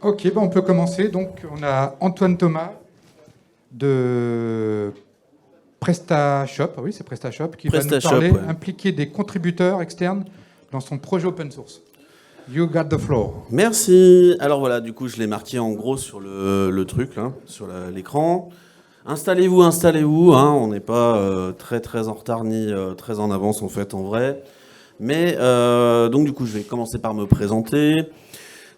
Ok, ben on peut commencer. Donc, on a Antoine Thomas de PrestaShop, oui, c'est PrestaShop, qui va nous PrestaShop, parler, ouais. impliquer des contributeurs externes dans son projet open source. You got the floor. Merci. Alors voilà, du coup, je l'ai marqué en gros sur le truc, là, sur l'écran. Installez-vous, installez-vous. Hein, on n'est pas très très en retard ni très en avance en fait en vrai. Mais donc du coup, je vais commencer par me présenter.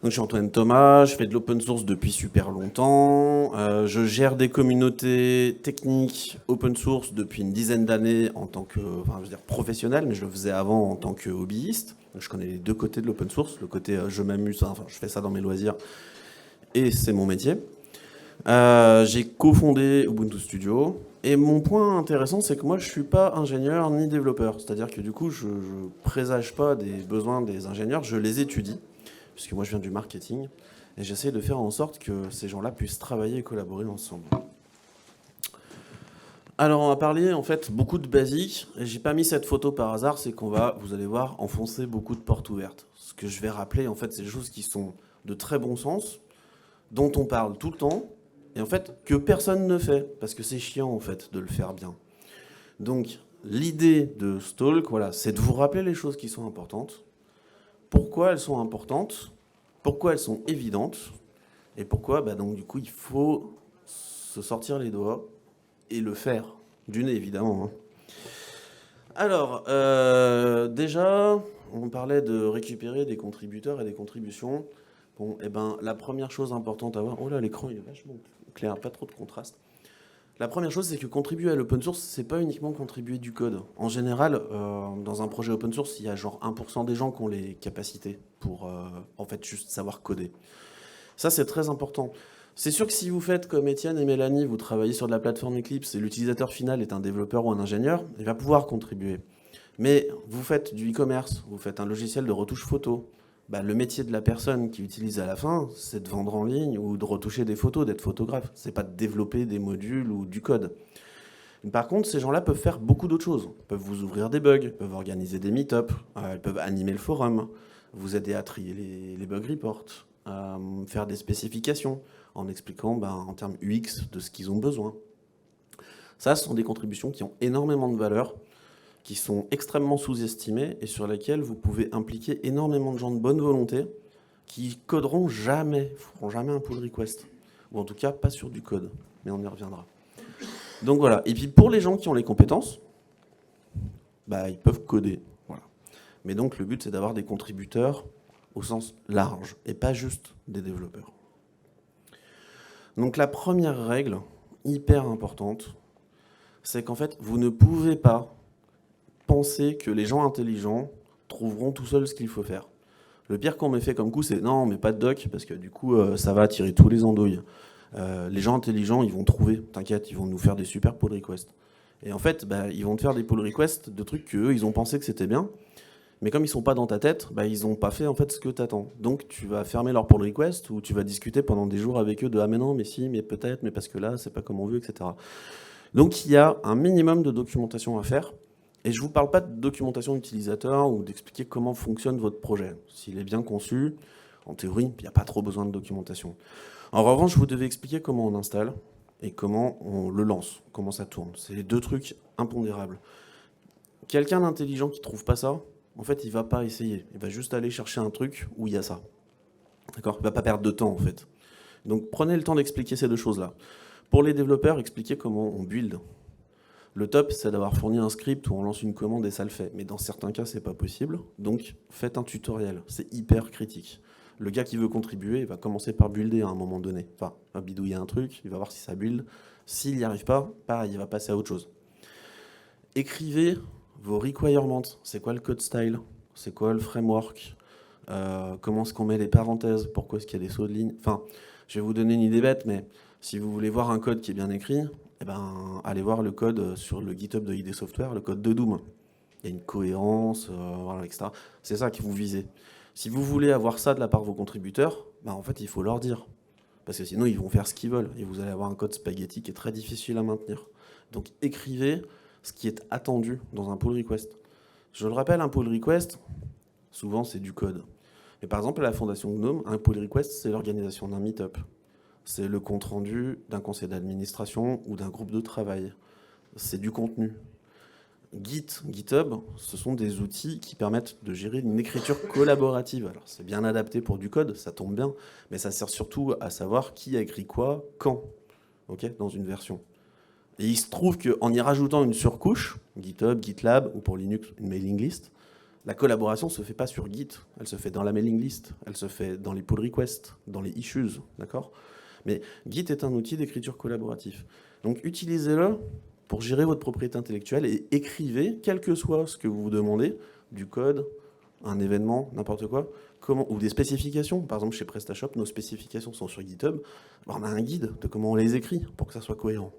Donc, je suis Antoine Thomas, je fais de l'open source depuis super longtemps. Je gère des communautés techniques open source depuis une dizaine d'années en tant que, enfin, je veux dire professionnel, mais je le faisais avant en tant que hobbyiste. Donc, je connais les deux côtés de l'open source, le côté je m'amuse, enfin, je fais ça dans mes loisirs et c'est mon métier. J'ai cofondé Ubuntu Studio. Et mon point intéressant, c'est que moi, je suis pas ingénieur ni développeur. C'est-à-dire que du coup, je présage pas des besoins des ingénieurs, je les étudie puisque moi je viens du marketing, et j'essaie de faire en sorte que ces gens-là puissent travailler et collaborer ensemble. Alors on va parler en fait beaucoup de basiques, et j'ai pas mis cette photo par hasard, c'est qu'on va, vous allez voir, enfoncer beaucoup de portes ouvertes. Ce que je vais rappeler en fait, c'est des choses qui sont de très bon sens, dont on parle tout le temps, et en fait que personne ne fait, parce que c'est chiant en fait de le faire bien. Donc l'idée de Stalk, voilà, c'est de vous rappeler les choses qui sont importantes, pourquoi elles sont importantes, pourquoi elles sont évidentes, et pourquoi donc du coup il faut se sortir les doigts et le faire, du nez évidemment. Hein. Alors, déjà, on parlait de récupérer des contributeurs et des contributions. Bon, et ben la première chose importante à voir, oh là l'écran il est vachement clair, pas trop de contraste. La première chose, c'est que contribuer à l'open source, c'est pas uniquement contribuer du code. En général, dans un projet open source, il y a genre 1% des gens qui ont les capacités pour en fait juste savoir coder. Ça, c'est très important. C'est sûr que si vous faites comme Étienne et Mélanie, vous travaillez sur de la plateforme Eclipse et l'utilisateur final est un développeur ou un ingénieur, il va pouvoir contribuer. Mais vous faites du e-commerce, vous faites un logiciel de retouche photo. Le métier de la personne qui utilise à la fin, c'est de vendre en ligne ou de retoucher des photos, d'être photographe. C'est pas de développer des modules ou du code. Par contre, ces gens-là peuvent faire beaucoup d'autres choses. Ils peuvent vous ouvrir des bugs, peuvent organiser des meet-up, ils peuvent animer le forum, vous aider à trier les bug reports, faire des spécifications en expliquant en termes UX de ce qu'ils ont besoin. Ça, ce sont des contributions qui ont énormément de valeur, qui sont extrêmement sous-estimées et sur lesquelles vous pouvez impliquer énormément de gens de bonne volonté qui coderont jamais, feront jamais un pull request. Ou en tout cas, pas sur du code. Mais on y reviendra. Donc voilà. Et puis pour les gens qui ont les compétences, ils peuvent coder. Voilà. Mais donc le but, c'est d'avoir des contributeurs au sens large et pas juste des développeurs. Donc la première règle, hyper importante, c'est qu'en fait, vous ne pouvez pas penser que les gens intelligents trouveront tout seuls ce qu'il faut faire. Le pire qu'on m'ait fait comme coup, c'est non, mais pas de doc, parce que du coup, ça va attirer tous les andouilles. Les gens intelligents, ils vont trouver, t'inquiète, ils vont nous faire des super pull requests. Et en fait, ils vont te faire des pull requests de trucs qu'eux, ils ont pensé que c'était bien, mais comme ils sont pas dans ta tête, ils n'ont pas fait en fait ce que tu attends. Donc tu vas fermer leur pull request ou tu vas discuter pendant des jours avec eux de ah mais non, mais si, mais peut-être, mais parce que là, c'est pas comme on veut, etc. Donc il y a un minimum de documentation à faire. Et je ne vous parle pas de documentation utilisateur ou d'expliquer comment fonctionne votre projet. S'il est bien conçu, en théorie, il n'y a pas trop besoin de documentation. En revanche, vous devez expliquer comment on installe et comment on le lance, comment ça tourne. C'est les deux trucs impondérables. Quelqu'un d'intelligent qui ne trouve pas ça, en fait, il ne va pas essayer. Il va juste aller chercher un truc où il y a ça. D'accord ? Il ne va pas perdre de temps, en fait. Donc prenez le temps d'expliquer ces deux choses-là. Pour les développeurs, expliquez comment on build. Le top, c'est d'avoir fourni un script où on lance une commande et ça le fait. Mais dans certains cas, c'est pas possible. Donc, faites un tutoriel. C'est hyper critique. Le gars qui veut contribuer, il va commencer par builder à un moment donné. Enfin, il va bidouiller un truc, il va voir si ça build. S'il n'y arrive pas, pareil, il va passer à autre chose. Écrivez vos requirements. C'est quoi le code style? C'est quoi le framework? Comment est-ce qu'on met les parenthèses? Pourquoi est-ce qu'il y a des sauts de ligne? Enfin, je vais vous donner une idée bête, mais si vous voulez voir un code qui est bien écrit, allez voir le code sur le GitHub de ID Software, le code de Doom. Il y a une cohérence, voilà, etc. C'est ça que vous visez. Si vous voulez avoir ça de la part de vos contributeurs, en fait, il faut leur dire. Parce que sinon, ils vont faire ce qu'ils veulent. Et vous allez avoir un code spaghetti qui est très difficile à maintenir. Donc, écrivez ce qui est attendu dans un pull request. Je le rappelle, un pull request, souvent, c'est du code. Mais par exemple, à la Fondation Gnome, un pull request, c'est l'organisation d'un meet-up. C'est le compte-rendu d'un conseil d'administration ou d'un groupe de travail. C'est du contenu. GitHub, ce sont des outils qui permettent de gérer une écriture collaborative. Alors, c'est bien adapté pour du code, ça tombe bien, mais ça sert surtout à savoir qui a écrit quoi, quand, dans une version. Et il se trouve qu'en y rajoutant une surcouche, GitHub, GitLab, ou pour Linux, une mailing list, la collaboration ne se fait pas sur Git, elle se fait dans la mailing list, elle se fait dans les pull requests, dans les issues, d'accord ? Mais Git est un outil d'écriture collaborative. Donc utilisez-le pour gérer votre propriété intellectuelle et écrivez, quel que soit ce que vous vous demandez, du code, un événement, n'importe quoi, ou des spécifications. Par exemple, chez PrestaShop, nos spécifications sont sur GitHub. Alors, on a un guide de comment on les écrit pour que ça soit cohérent.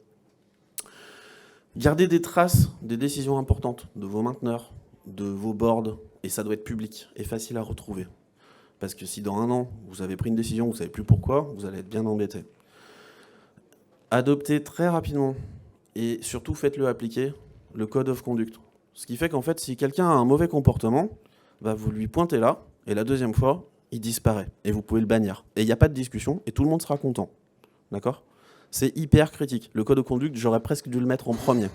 Gardez des traces des décisions importantes de vos mainteneurs, de vos boards, et ça doit être public et facile à retrouver. Parce que si dans un an, vous avez pris une décision, vous ne savez plus pourquoi, vous allez être bien embêté. Adoptez très rapidement, et surtout faites-le appliquer, le Code of Conduct. Ce qui fait qu'en fait, si quelqu'un a un mauvais comportement, vous lui pointez là, et la deuxième fois, il disparaît, et vous pouvez le bannir. Et il n'y a pas de discussion, et tout le monde sera content. D'accord ? C'est hyper critique. Le Code of Conduct, j'aurais presque dû le mettre en premier.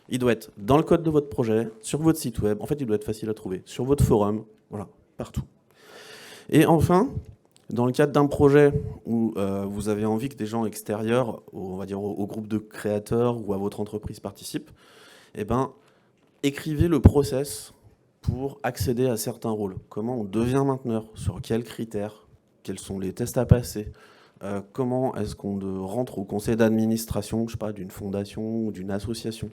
Il doit être dans le code de votre projet, sur votre site web, en fait, il doit être facile à trouver, sur votre forum, voilà, partout. Et enfin, dans le cadre d'un projet où vous avez envie que des gens extérieurs, on va dire au groupe de créateurs ou à votre entreprise participent, écrivez le process pour accéder à certains rôles. Comment on devient mainteneur, sur quels critères, quels sont les tests à passer, comment est-ce qu'on rentre au conseil d'administration, je sais pas, d'une fondation ou d'une association.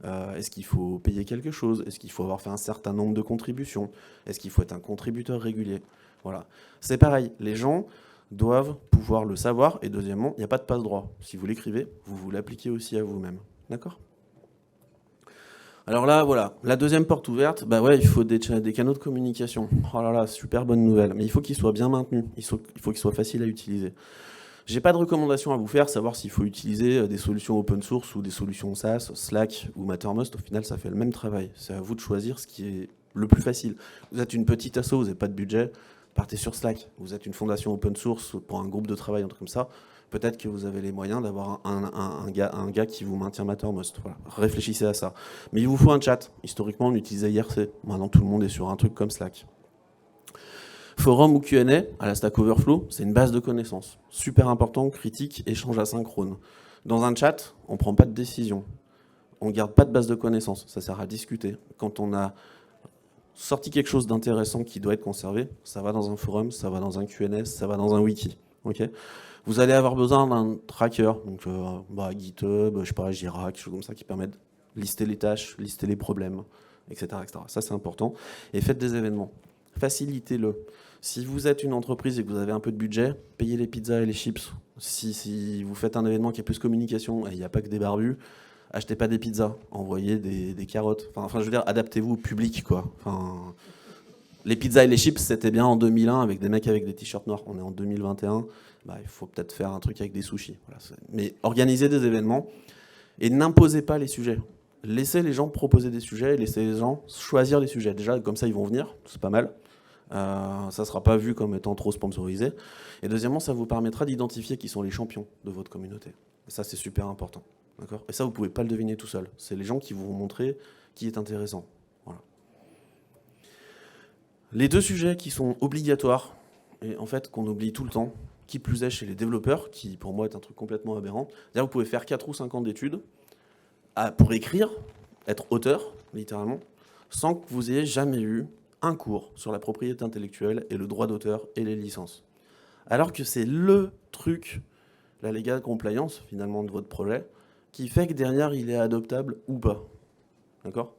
Est-ce qu'il faut payer quelque chose? Est-ce qu'il faut avoir fait un certain nombre de contributions? Est-ce qu'il faut être un contributeur régulier? Voilà. C'est pareil, les gens doivent pouvoir le savoir. Et deuxièmement, il n'y a pas de passe-droit. Si vous l'écrivez, vous l'appliquez aussi à vous-même. D'accord? Alors là, voilà, la deuxième porte ouverte, il faut des canaux de communication. Oh là là, super bonne nouvelle. Mais il faut qu'ils soient bien maintenus. Il faut qu'ils soient faciles à utiliser. J'ai pas de recommandation à vous faire, savoir s'il faut utiliser des solutions open source ou des solutions SaaS, Slack ou Mattermost. Au final, ça fait le même travail. C'est à vous de choisir ce qui est le plus facile. Vous êtes une petite asso, vous n'avez pas de budget, partez sur Slack. Vous êtes une fondation open source pour un groupe de travail, un truc comme ça. Peut-être que vous avez les moyens d'avoir un gars qui vous maintient Mattermost. Voilà. Réfléchissez à ça. Mais il vous faut un chat. Historiquement, on utilisait IRC. Maintenant, tout le monde est sur un truc comme Slack. Forum ou Q&A à la Stack Overflow, c'est une base de connaissances. Super important, critique, échange asynchrone. Dans un chat, on ne prend pas de décision. On ne garde pas de base de connaissances. Ça sert à discuter. Quand on a sorti quelque chose d'intéressant qui doit être conservé, ça va dans un forum, ça va dans un Q&A, ça va dans un wiki. Okay, vous allez avoir besoin d'un tracker, donc GitHub, je sais pas, Jira, quelque chose comme ça qui permet de lister les tâches, lister les problèmes, etc. etc. Ça, c'est important. Et faites des événements. Facilitez-le. Si vous êtes une entreprise et que vous avez un peu de budget, payez les pizzas et les chips. Si vous faites un événement qui est plus communication et il n'y a pas que des barbus, achetez pas des pizzas, envoyez des carottes. Enfin, je veux dire, adaptez-vous au public, quoi. Enfin, les pizzas et les chips, c'était bien en 2001 avec des mecs avec des t-shirts noirs. On est en 2021, il faut peut-être faire un truc avec des sushis. Voilà, mais organisez des événements et n'imposez pas les sujets. Laissez les gens proposer des sujets et laissez les gens choisir les sujets. Déjà, comme ça, ils vont venir, c'est pas mal. Ça ne sera pas vu comme étant trop sponsorisé. Et deuxièmement, ça vous permettra d'identifier qui sont les champions de votre communauté. Et ça, c'est super important. D'accord ? Et ça, vous ne pouvez pas le deviner tout seul. C'est les gens qui vont vous montrer qui est intéressant. Voilà. Les deux sujets qui sont obligatoires, et en fait qu'on oublie tout le temps, qui plus est chez les développeurs, qui pour moi est un truc complètement aberrant. C'est-à-dire vous pouvez faire 4 ou 5 ans d'études pour écrire, être auteur, littéralement, sans que vous ayez jamais eu un cours sur la propriété intellectuelle et le droit d'auteur et les licences. Alors que c'est le truc, la legal compliance, finalement, de votre projet, qui fait que derrière, il est adoptable ou pas. D'accord ?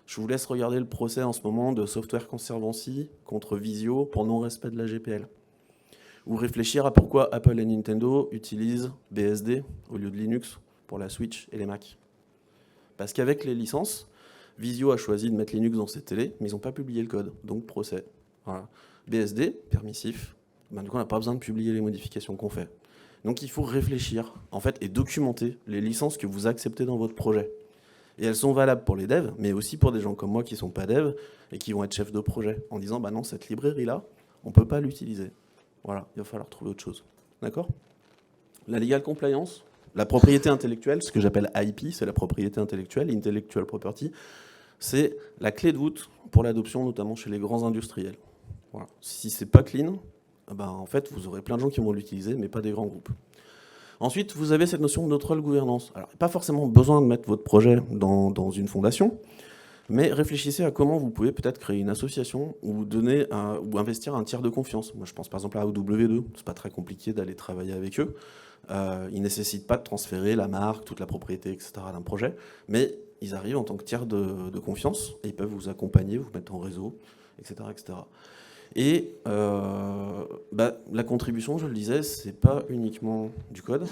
Je vous laisse regarder le procès en ce moment de Software Conservancy contre Visio pour non-respect de la GPL. Ou réfléchir à pourquoi Apple et Nintendo utilisent BSD au lieu de Linux pour la Switch et les Mac. Parce qu'avec les licences, Visio a choisi de mettre Linux dans ses télés, mais ils n'ont pas publié le code, donc procès. Voilà. BSD, permissif, du coup on n'a pas besoin de publier les modifications qu'on fait. Donc il faut réfléchir, en fait, et documenter les licences que vous acceptez dans votre projet. Et elles sont valables pour les devs, mais aussi pour des gens comme moi qui ne sont pas devs et qui vont être chefs de projet, en disant, non, cette librairie-là, on ne peut pas l'utiliser. Voilà, il va falloir trouver autre chose. D'accord ? La legal compliance, la propriété intellectuelle, ce que j'appelle IP, c'est la propriété intellectuelle, intellectual property, c'est la clé de voûte pour l'adoption, notamment chez les grands industriels. Voilà. Si c'est pas clean, ben en fait, vous aurez plein de gens qui vont l'utiliser, mais pas des grands groupes. Ensuite, vous avez cette notion de neutral gouvernance. Alors, pas forcément besoin de mettre votre projet dans une fondation, mais réfléchissez à comment vous pouvez peut-être créer une association ou ou investir un tiers de confiance. Moi, je pense par exemple à OW2. C'est pas très compliqué d'aller travailler avec eux. Ils ne nécessitent pas de transférer la marque, toute la propriété, etc. d'un projet, mais ils arrivent en tant que tiers de confiance et ils peuvent vous accompagner, vous mettre en réseau, etc. etc. Et la contribution, je le disais, c'est pas uniquement du code.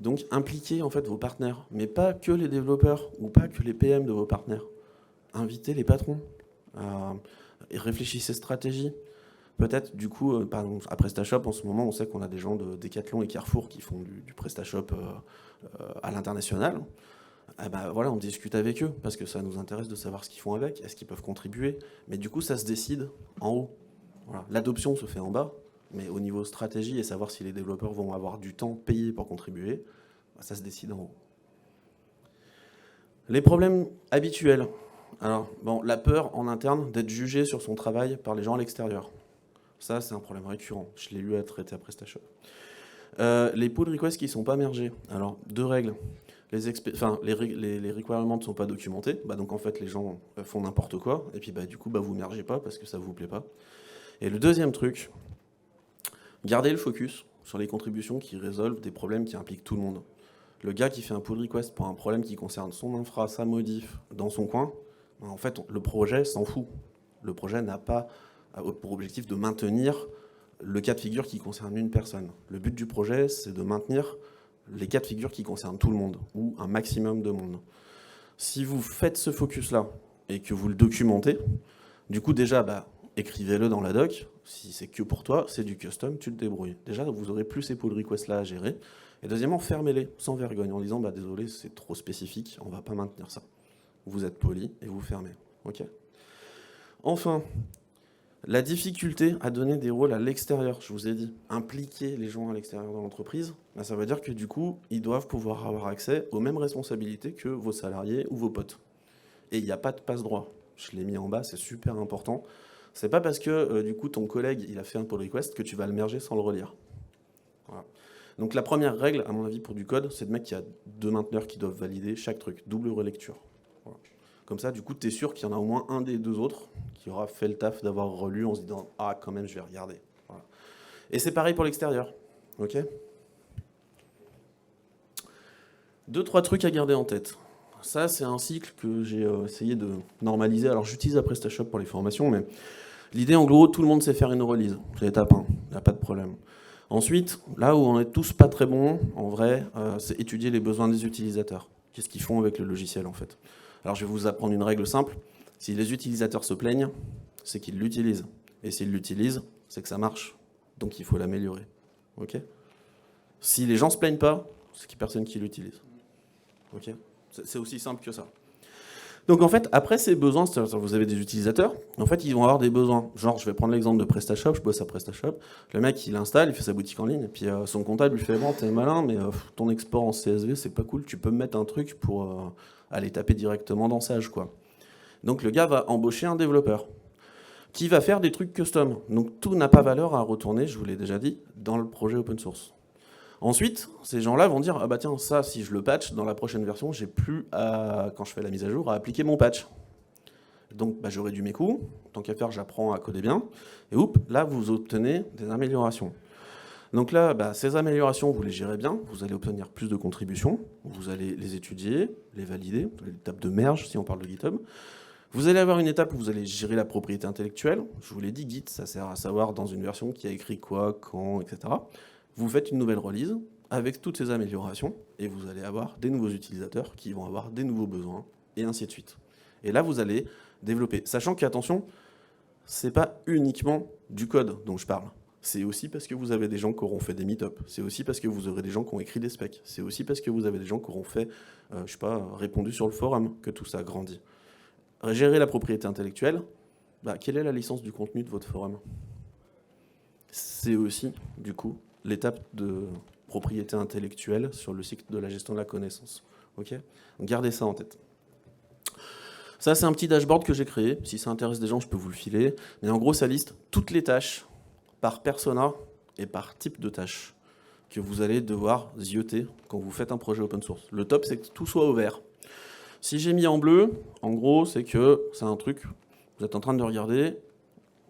Donc impliquez en fait vos partenaires, mais pas que les développeurs ou pas que les PM de vos partenaires. Invitez les patrons, et réfléchissez stratégie. Peut-être du coup, par exemple, à PrestaShop en ce moment, on sait qu'on a des gens de Decathlon et Carrefour qui font du PrestaShop à l'international. Eh ben, voilà, on discute avec eux parce que ça nous intéresse de savoir ce qu'ils font avec, est-ce qu'ils peuvent contribuer. Mais du coup, ça se décide en haut. Voilà. L'adoption se fait en bas, mais au niveau stratégie et savoir si les développeurs vont avoir du temps payé pour contribuer, ça se décide en haut. Les problèmes habituels. Alors, bon, la peur en interne d'être jugé sur son travail par les gens à l'extérieur. Ça, c'est un problème récurrent. Je l'ai eu à traiter à PrestaShop. Les pull requests qui ne sont pas mergés. Alors, deux règles. Les requirements ne sont pas documentés. Donc, en fait, les gens font n'importe quoi. Et puis, du coup, vous ne mergez pas parce que ça ne vous plaît pas. Et le deuxième truc, gardez le focus sur les contributions qui résolvent des problèmes qui impliquent tout le monde. Le gars qui fait un pull request pour un problème qui concerne son infra, sa modif, dans son coin, en fait, le projet s'en fout. Le projet n'a pas pour objectif de maintenir le cas de figure qui concerne une personne. Le but du projet, c'est de maintenir les cas de figure qui concernent tout le monde, ou un maximum de monde. Si vous faites ce focus-là, et que vous le documentez, du coup déjà, écrivez-le dans la doc. Si c'est que pour toi, c'est du custom, tu te débrouilles. Déjà, vous aurez plus ces pull requests-là à gérer. Et deuxièmement, fermez-les sans vergogne, en disant désolé, c'est trop spécifique, on ne va pas maintenir ça. Vous êtes poli et vous fermez. Okay. Enfin, la difficulté à donner des rôles à l'extérieur, je vous ai dit, impliquer les gens à l'extérieur de l'entreprise, ça veut dire que du coup, ils doivent pouvoir avoir accès aux mêmes responsabilités que vos salariés ou vos potes. Et il n'y a pas de passe-droit. Je l'ai mis en bas, c'est super important. C'est pas parce que du coup ton collègue il a fait un pull request que tu vas le merger sans le relire. Voilà. Donc la première règle, à mon avis, pour du code, c'est de mettre qu'il y a 2 mainteneurs qui doivent valider chaque truc, double relecture. Voilà. Comme ça, du coup, tu es sûr qu'il y en a au moins un des 2 autres qui aura fait le taf d'avoir relu en se disant « Ah, quand même, je vais regarder. Voilà. » Et c'est pareil pour l'extérieur. Ok ? 2-3 trucs à garder en tête. Ça, c'est un cycle que j'ai essayé de normaliser. Alors, j'utilise la PrestaShop pour les formations, mais l'idée, en gros, tout le monde sait faire une release. C'est l'étape 1, il n'y a pas de problème. Ensuite, là où on n'est tous pas très bons, en vrai, c'est étudier les besoins des utilisateurs. Qu'est-ce qu'ils font avec le logiciel, en fait. Alors, je vais vous apprendre une règle simple. Si les utilisateurs se plaignent, c'est qu'ils l'utilisent. Et s'ils l'utilisent, c'est que ça marche. Donc, il faut l'améliorer. Ok ? Si les gens ne se plaignent pas, c'est qu'il n'y a personne qui l'utilise. Ok ? C'est aussi simple que ça. Donc en fait, après ces besoins, c'est-à-dire vous avez des utilisateurs, en fait, ils vont avoir des besoins. Genre, je vais prendre l'exemple de PrestaShop, je bosse à PrestaShop. Le mec, il l'installe, il fait sa boutique en ligne, et puis son comptable lui fait « Bon, t'es malin, mais ton export en CSV, c'est pas cool, tu peux me mettre un truc pour aller taper directement dans Sage, quoi. » Donc le gars va embaucher un développeur qui va faire des trucs custom. Donc tout n'a pas valeur à retourner, je vous l'ai déjà dit, dans le projet open source. Ensuite, ces gens-là vont dire « Ah bah tiens, ça, si je le patch, dans la prochaine version, j'ai plus, quand je fais la mise à jour, à appliquer mon patch. » Donc je réduis mes coûts, tant qu'à faire, j'apprends à coder bien, et là, vous obtenez des améliorations. Donc là, ces améliorations, vous les gérez bien, vous allez obtenir plus de contributions, vous allez les étudier, les valider, l'étape de merge, si on parle de GitHub. Vous allez avoir une étape où vous allez gérer la propriété intellectuelle. Je vous l'ai dit, Git, ça sert à savoir dans une version qui a écrit quoi, quand, etc. Vous faites une nouvelle release avec toutes ces améliorations et vous allez avoir des nouveaux utilisateurs qui vont avoir des nouveaux besoins et ainsi de suite. Et là, vous allez développer. Sachant qu'attention, c'est pas uniquement du code dont je parle. C'est aussi parce que vous avez des gens qui auront fait des meet-up. C'est aussi parce que vous aurez des gens qui ont écrit des specs. C'est aussi parce que vous avez des gens qui auront fait, répondu sur le forum que tout ça grandit. Gérer la propriété intellectuelle, quelle est la licence du contenu de votre forum ? c'est aussi, du coup, l'étape de propriété intellectuelle sur le cycle de la gestion de la connaissance. Ok ? Donc gardez ça en tête. Ça, c'est un petit dashboard que j'ai créé. Si ça intéresse des gens, je peux vous le filer. Mais en gros, ça liste toutes les tâches par persona et par type de tâche que vous allez devoir zioter quand vous faites un projet open source. Le top, c'est que tout soit au vert. Si j'ai mis en bleu, en gros, c'est que c'est un truc, vous êtes en train de regarder,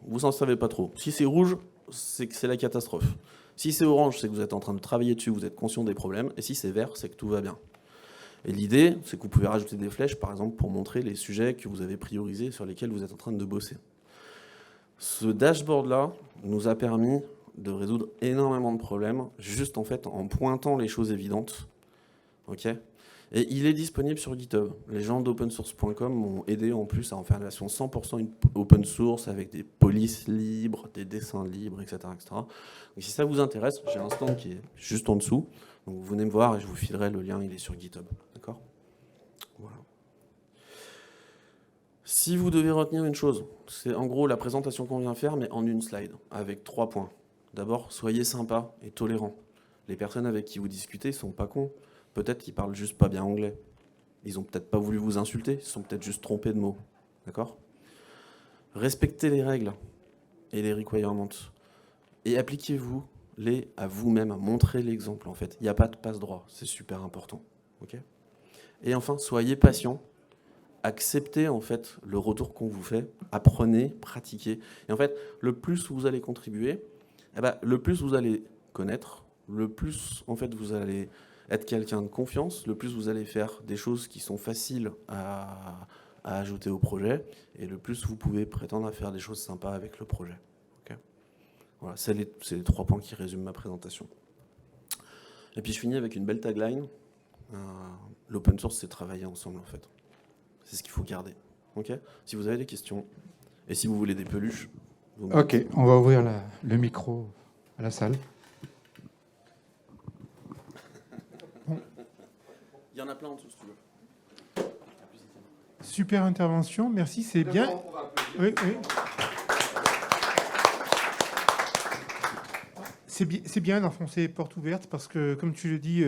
vous n'en savez pas trop. Si c'est rouge, c'est que c'est la catastrophe. Si c'est orange, c'est que vous êtes en train de travailler dessus, vous êtes conscient des problèmes. Et si c'est vert, c'est que tout va bien. Et l'idée, c'est que vous pouvez rajouter des flèches, par exemple, pour montrer les sujets que vous avez priorisés, sur lesquels vous êtes en train de bosser. Ce dashboard-là nous a permis de résoudre énormément de problèmes, juste en fait en pointant les choses évidentes. Ok ? Et il est disponible sur GitHub. Les gens d'opensource.com m'ont aidé en plus à en faire une version 100% open source avec des polices libres, des dessins libres, etc., etc. Donc si ça vous intéresse, j'ai un stand qui est juste en dessous. Donc vous venez me voir et je vous filerai le lien, il est sur GitHub. D'accord ? Voilà. Si vous devez retenir une chose, c'est en gros la présentation qu'on vient faire, mais en une slide, avec 3 points. D'abord, soyez sympa et tolérant. Les personnes avec qui vous discutez ne sont pas cons. Peut-être qu'ils parlent juste pas bien anglais. Ils ont peut-être pas voulu vous insulter, ils se sont peut-être juste trompés de mots. D'accord ? Respectez les règles et les requirements. Et appliquez-vous-les à vous-même, montrez l'exemple en fait. Il n'y a pas de passe-droit, c'est super important. Okay ? Et enfin, soyez patient. Acceptez en fait le retour qu'on vous fait. Apprenez, pratiquez. Et en fait, le plus vous allez contribuer, le plus vous allez connaître, le plus en fait vous allez être quelqu'un de confiance, le plus vous allez faire des choses qui sont faciles à ajouter au projet, et le plus vous pouvez prétendre à faire des choses sympas avec le projet. Okay ? Voilà, c'est les 3 points qui résument ma présentation. Et puis je finis avec une belle tagline. L'open source, c'est travailler ensemble en fait. C'est ce qu'il faut garder. Okay ? Si vous avez des questions, et si vous voulez des peluches... Ok, on va ouvrir le micro à la salle. Il y en a plein en dessous, si tu veux. Super intervention, merci, c'est bien. Oui, oui. C'est bien d'enfoncer porte ouverte parce que, comme tu le dis,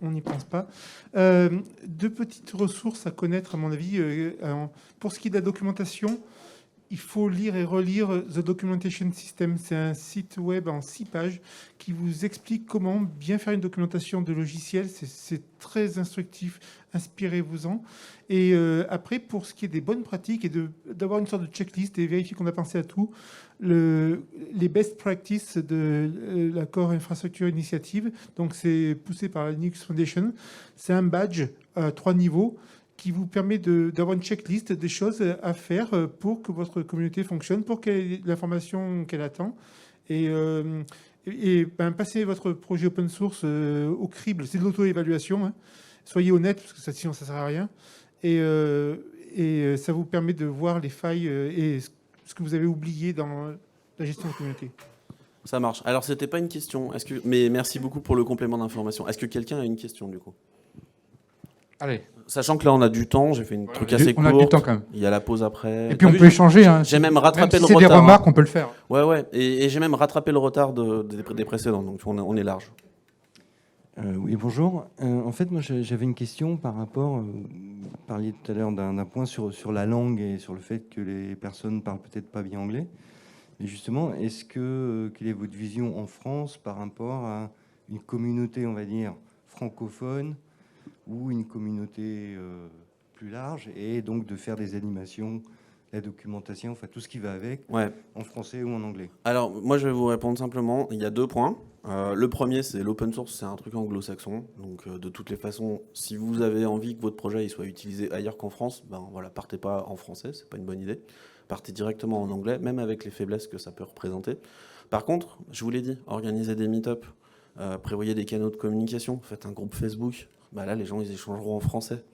on n'y pense pas. 2 petites ressources à connaître, à mon avis. Pour ce qui est de la documentation, il faut lire et relire The Documentation System. C'est un site web en 6 pages qui vous explique comment bien faire une documentation de logiciels. C'est très instructif. Inspirez-vous-en. Et après, pour ce qui est des bonnes pratiques et d'avoir une sorte de checklist et vérifier qu'on a pensé à tout, les best practices de la Core Infrastructure Initiative, donc c'est poussé par la Linux Foundation, c'est un badge à 3 niveaux qui vous permet d'avoir une checklist des choses à faire pour que votre communauté fonctionne, pour qu'elle ait l'information qu'elle attend. Et passez votre projet open source au crible. C'est de l'auto-évaluation. Hein. Soyez honnête, parce que sinon ça ne sert à rien. Et ça vous permet de voir les failles et ce que vous avez oublié dans la gestion de communauté. Ça marche. Alors, c'était pas une question, mais merci beaucoup pour le complément d'information. Est-ce que quelqu'un a une question, du coup ? Allez. Sachant que là, on a du temps, j'ai fait une truc assez courte. On a du temps quand même. Il y a la pause après. Et puis on peut échanger. Hein, j'ai même rattrapé le retard. Si c'est des remarques, on peut le faire. Ouais. Et j'ai même rattrapé le retard des précédents, donc on est large. Oui, bonjour. En fait, moi, j'avais une question par rapport... vous parliez tout à l'heure d'un point sur la langue et sur le fait que les personnes parlent peut-être pas bien anglais. Mais justement, quelle est votre vision en France par rapport à une communauté, on va dire, francophone ou une communauté plus large, et donc de faire des animations, la documentation, enfin tout ce qui va avec, en français ou en anglais? Alors, moi, je vais vous répondre simplement. Il y a 2 points. Le premier, c'est l'open source, c'est un truc anglo-saxon. Donc, de toutes les façons, si vous avez envie que votre projet il soit utilisé ailleurs qu'en France, partez pas en français, c'est pas une bonne idée. Partez directement en anglais, même avec les faiblesses que ça peut représenter. Par contre, je vous l'ai dit, organisez des meet-up, prévoyez des canaux de communication, faites un groupe Facebook. Là, les gens, ils échangeront en français.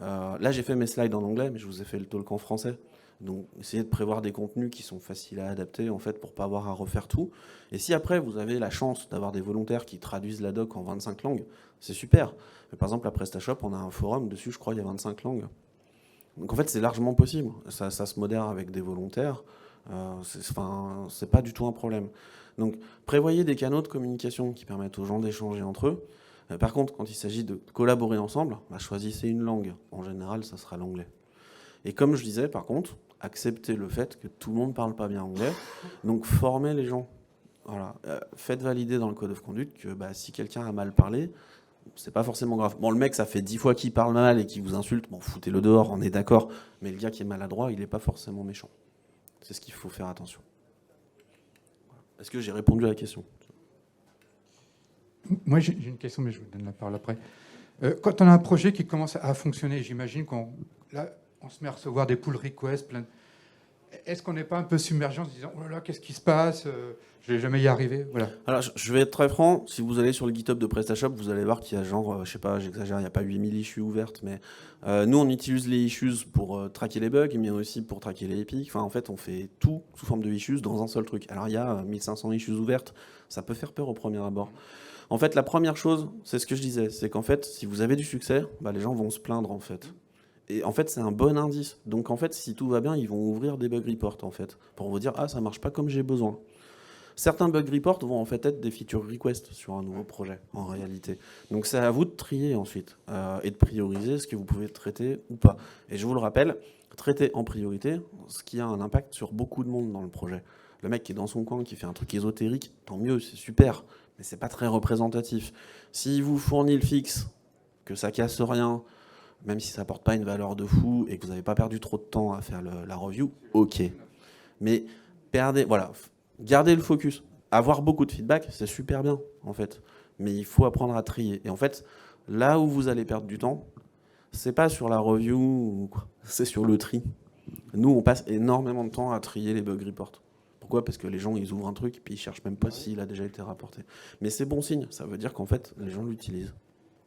Là, j'ai fait mes slides en anglais, mais je vous ai fait le talk en français. Donc, essayez de prévoir des contenus qui sont faciles à adapter, en fait, pour pas avoir à refaire tout. Et si après, vous avez la chance d'avoir des volontaires qui traduisent la doc en 25 langues, c'est super. Mais par exemple, à PrestaShop, on a un forum dessus, je crois, il y a 25 langues. Donc, en fait, c'est largement possible. Ça se modère avec des volontaires. C'est pas du tout un problème. Donc, prévoyez des canaux de communication qui permettent aux gens d'échanger entre eux. Par contre, quand il s'agit de collaborer ensemble, choisissez une langue. En général, ça sera l'anglais. Et comme je disais, par contre, acceptez le fait que tout le monde ne parle pas bien anglais. Donc, formez les gens. Voilà. Faites valider dans le code of conduct que si quelqu'un a mal parlé, c'est pas forcément grave. Bon, le mec, ça fait 10 fois qu'il parle mal et qu'il vous insulte. Bon, foutez-le dehors, on est d'accord. Mais le gars qui est maladroit, il n'est pas forcément méchant. C'est ce qu'il faut faire attention. Est-ce que j'ai répondu à la question? Moi, j'ai une question, mais je vous donne la parole après. Quand on a un projet qui commence à fonctionner, j'imagine qu'on se met à recevoir des pull requests. Est-ce qu'on n'est pas un peu submergé en se disant « Oh là là, qu'est-ce qui se passe je ne vais jamais y arriver ». Voilà. Alors, je vais être très franc. Si vous allez sur le GitHub de PrestaShop, vous allez voir qu'il y a je sais pas, j'exagère, il n'y a pas 8000 issues ouvertes, mais nous, on utilise les issues pour traquer les bugs, mais aussi pour traquer les epics. Enfin, en fait, on fait tout sous forme de issues dans un seul truc. Alors, il y a 1500 issues ouvertes. Ça peut faire peur au premier abord. En fait, la première chose, c'est ce que je disais, c'est qu'en fait, si vous avez du succès, les gens vont se plaindre, en fait. Et en fait, c'est un bon indice. Donc, en fait, si tout va bien, ils vont ouvrir des bug reports, en fait, pour vous dire « Ah, ça marche pas comme j'ai besoin ». Certains bug reports vont en fait être des feature requests sur un nouveau projet, en réalité. Donc, c'est à vous de trier ensuite et de prioriser ce que vous pouvez traiter ou pas. Et je vous le rappelle, traiter en priorité, ce qui a un impact sur beaucoup de monde dans le projet. Le mec qui est dans son coin, qui fait un truc ésotérique, tant mieux, c'est super, mais c'est pas très représentatif. S'il vous fournit le fixe, que ça casse rien, même si ça n'apporte pas une valeur de fou et que vous n'avez pas perdu trop de temps à faire la review, ok. Mais gardez le focus. Avoir beaucoup de feedback, c'est super bien, en fait. Mais il faut apprendre à trier. Et en fait, là où vous allez perdre du temps, c'est pas sur la review ou quoi, c'est sur le tri. Nous, on passe énormément de temps à trier les bug reports. Pourquoi ? Parce que les gens, ils ouvrent un truc et puis ils cherchent même pas s'il a déjà été rapporté. Mais c'est bon signe. Ça veut dire qu'en fait, les gens l'utilisent.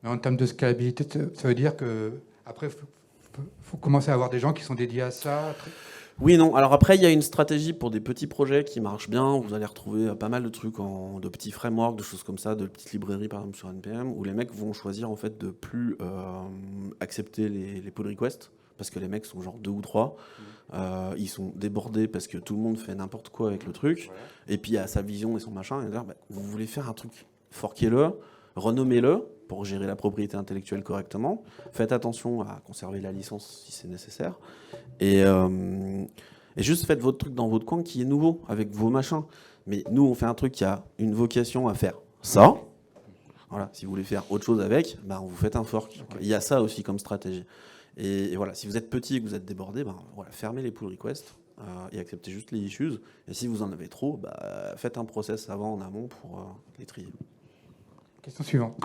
Mais en termes de scalabilité, ça veut dire que après, faut commencer à avoir des gens qui sont dédiés à ça. Oui, non. Alors après, il y a une stratégie pour des petits projets qui marchent bien. Vous allez retrouver pas mal de trucs, de petits frameworks, de choses comme ça, de petites librairies, par exemple sur NPM, où les mecs vont choisir en fait de plus accepter les pull requests, parce que les mecs sont genre 2 ou 3. Ils sont débordés parce que tout le monde fait n'importe quoi avec le truc. Et puis il y a sa vision et son machin. Et dire, vous voulez faire un truc, forquez-le, renommez-le pour gérer la propriété intellectuelle correctement. Faites attention à conserver la licence si c'est nécessaire. Et juste faites votre truc dans votre coin qui est nouveau, avec vos machins. Mais nous, on fait un truc qui a une vocation à faire ça. Voilà, si vous voulez faire autre chose avec, vous faites un fork. Il y a ça aussi comme stratégie. Et voilà, si vous êtes petit et que vous êtes débordé, fermez les pull requests et acceptez juste les issues. Et si vous en avez trop, faites un process avant, en amont, pour les trier. Question suivante.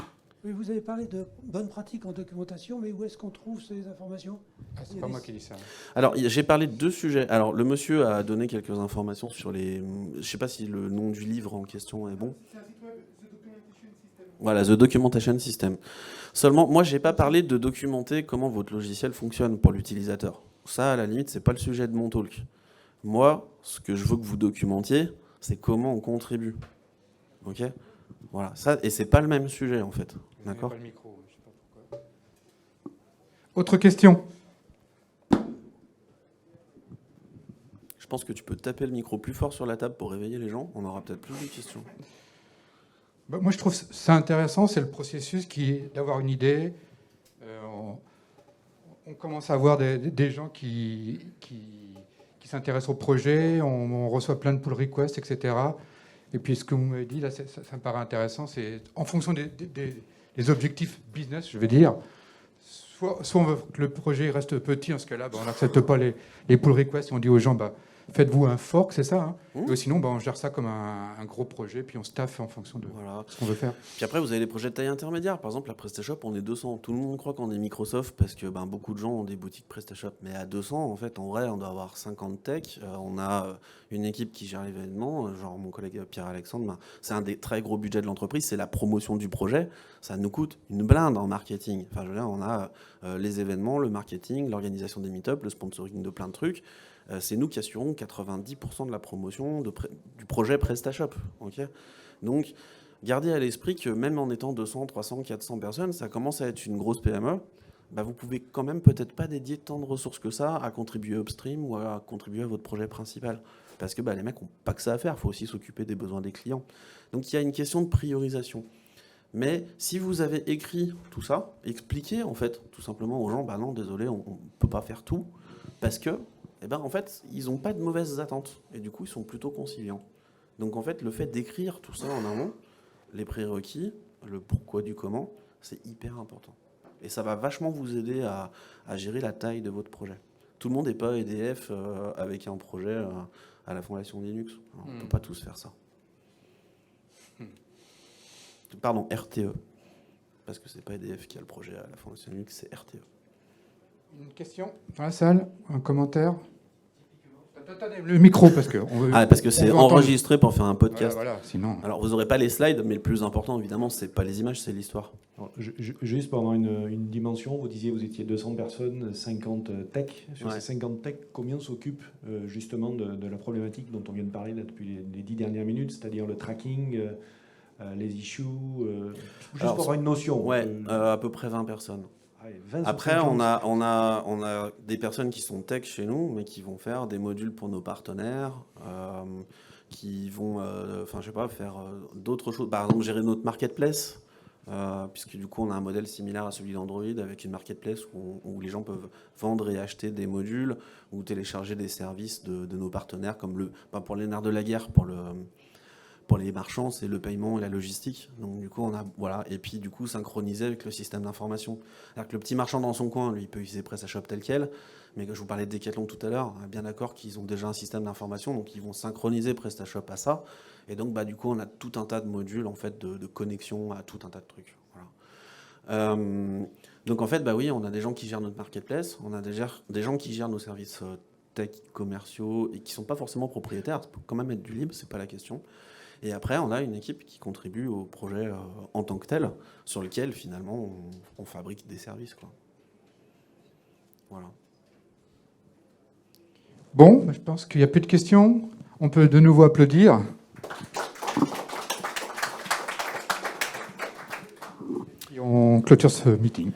Oui, vous avez parlé de bonnes pratiques en documentation, mais où est-ce qu'on trouve ces informations ? C'est pas moi qui dis ça. Alors, j'ai parlé de 2 sujets. Alors, le monsieur a donné quelques informations sur les... Je ne sais pas si le nom du livre en question est bon. C'est un site web, The Documentation System. Voilà, The Documentation System. Seulement, moi, je n'ai pas parlé de documenter comment votre logiciel fonctionne pour l'utilisateur. Ça, à la limite, ce n'est pas le sujet de mon talk. Moi, ce que je veux que vous documentiez, c'est comment on contribue. OK ? Voilà, ça, et c'est pas le même sujet, en fait. D'accord ? Pas le micro, je sais pas pourquoi. Autre question ? Je pense que tu peux taper le micro plus fort sur la table pour réveiller les gens. On aura peut-être plus de questions. Moi, je trouve ça intéressant, c'est le processus qui est d'avoir une idée. On commence à avoir des gens qui s'intéressent au projet, on reçoit plein de pull requests, etc. Et puis ce que vous m'avez dit, là, ça me paraît intéressant, c'est en fonction des objectifs business, je veux dire, soit on veut que le projet reste petit, en ce cas-là, on n'accepte pas les pull requests, et on dit aux gens, faites-vous un fork, c'est ça, hein. Et sinon, on gère ça comme un gros projet, puis on staffe en fonction de ce qu'on veut faire. Puis après, vous avez les projets de taille intermédiaire. Par exemple, à PrestaShop, on est 200. Tout le monde croit qu'on est Microsoft parce que beaucoup de gens ont des boutiques PrestaShop. Mais à 200, en fait, en vrai, on doit avoir 50 tech. On a une équipe qui gère l'événement. Genre mon collègue Pierre-Alexandre, c'est un des très gros budgets de l'entreprise. C'est la promotion du projet. Ça nous coûte une blinde en marketing. Enfin, je veux dire, on a les événements, le marketing, l'organisation des meet-up, le sponsoring de plein de trucs. C'est nous qui assurons 90% de la promotion du projet PrestaShop. Okay, donc, gardez à l'esprit que même en étant 200, 300, 400 personnes, ça commence à être une grosse PME. Vous pouvez quand même peut-être pas dédier tant de ressources que ça à contribuer upstream ou à contribuer à votre projet principal. Parce que les mecs n'ont pas que ça à faire, il faut aussi s'occuper des besoins des clients. Donc il y a une question de priorisation. Mais si vous avez écrit tout ça, expliquez en fait tout simplement aux gens, non, désolé, on ne peut pas faire tout, parce que, en fait, ils n'ont pas de mauvaises attentes, et du coup, ils sont plutôt conciliants. Donc en fait, le fait d'écrire tout ça en amont, les prérequis, le pourquoi du comment, c'est hyper important. Et ça va vachement vous aider à gérer la taille de votre projet. Tout le monde n'est pas EDF avec un projet à la fondation Linux. Alors, on ne peut pas tous faire ça. Pardon, RTE. Parce que c'est pas EDF qui a le projet à la fondation Linux, c'est RTE. Une question dans la salle? Un commentaire? Attendez, le micro, parce que... parce que c'est enregistré pour faire un podcast. Voilà, sinon... Alors, vous n'aurez pas les slides, mais le plus important, évidemment, c'est pas les images, c'est l'histoire. Juste pendant une dimension, vous disiez vous étiez 200 personnes, 50 tech. Sur ces 50 tech, combien s'occupent justement de la problématique dont on vient de parler là, depuis les 10 dernières minutes, c'est-à-dire le tracking, les issues, juste pour avoir une notion. À peu près 20 personnes. Après, on a des personnes qui sont tech chez nous, mais qui vont faire des modules pour nos partenaires, qui vont, faire d'autres choses. Par exemple, gérer notre marketplace, puisque du coup, on a un modèle similaire à celui d'Android, avec une marketplace où les gens peuvent vendre et acheter des modules, ou télécharger des services de nos partenaires, comme pour les nerfs de la guerre, pour les marchands, c'est le paiement et la logistique. Donc du coup, et puis du coup, synchroniser avec le système d'information. C'est-à-dire que le petit marchand dans son coin, lui, il peut utiliser PrestaShop tel quel, mais que je vous parlais de Decathlon tout à l'heure, bien d'accord qu'ils ont déjà un système d'information, donc ils vont synchroniser PrestaShop à ça. Et donc, du coup, on a tout un tas de modules, en fait, de connexion à tout un tas de trucs. Voilà. Donc en fait, oui, on a des gens qui gèrent notre marketplace, on a des gens qui gèrent nos services tech, commerciaux, et qui ne sont pas forcément propriétaires. Ça peut quand même être du libre, c'est pas la question. Et après, on a une équipe qui contribue au projet en tant que tel, sur lequel, finalement, on fabrique des services, quoi. Voilà. Bon, je pense qu'il n'y a plus de questions. On peut de nouveau applaudir. Et on clôture ce meeting.